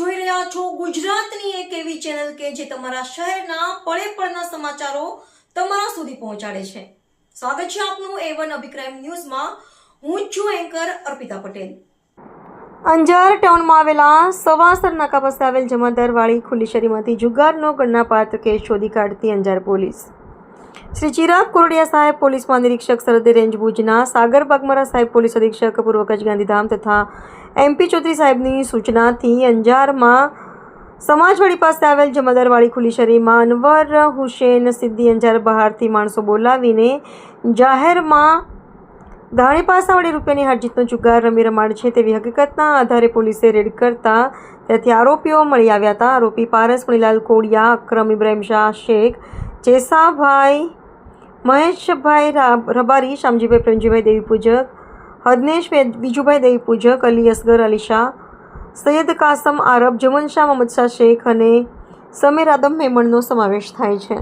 જોઈ રહ્યા છો ગુજરાતની એક એવી ચેનલ કે જે તમારા શહેરના પળે પળના સમાચારો તમારા સુધી પહોંચાડે છે। સ્વાગત છે આપનું A1 અભિક્રાઇમ ન્યૂઝમાં। હું છું એન્કર અર્પિતા પટેલ। અંજાર ટાઉનમાં આવેલા સવાસર નાકા પાસે આવેલ જમાદારવાળી ખુલ્લી શેરીમાંથી જુગારનો ગણનાપાત્ર કેસ શોધી કાઢતી અંજાર પોલીસ। શ્રી ચિરાગ કોરડિયા સાહેબ પોલીસ મહાનિરીક્ષક સરહદી રેન્જ ભુજના, સાગર બાગમારા સાહેબ પોલીસ અધિક્ષક પૂર્વ કચ્છ ગાંધીધામ તથા MP ચૌધરી સાહેબની સૂચનાથી અંજારમાં સમાજવાડી પાસે આવેલ જમાદારવાળી ખુલ્લી શેરીમાં અનવર હુસેન સિદ્દી અંજાર બહારથી માણસો બોલાવીને જાહેરમાં ધાણી પાસા વડે રૂપિયાની હારજીતનો જુગાર રમી રમાડ છે તેવી હકીકતના આધારે પોલીસે રેડ કરતા ત્યાંથી આરોપીઓ મળી આવ્યા હતા। આરોપી પારસ મણીલાલ કોડિયા, અકરમ ઇબ્રાહિમ શાહ શેખ, ચેસાભાઈ મહેશભાઈ રબારી, શામજીભાઈ પ્રેમજીભાઈ દેવી પૂજક, હદનેશ વિજુભાઈ દેવી પૂજક, અલી અસગર અલી શાહ, સૈયદ કાસમ આરબ, જમન શાહ મોહમ્મદ શાહ શેખ અને સમીર આદમ મેમણનો સમાવેશ થાય છે।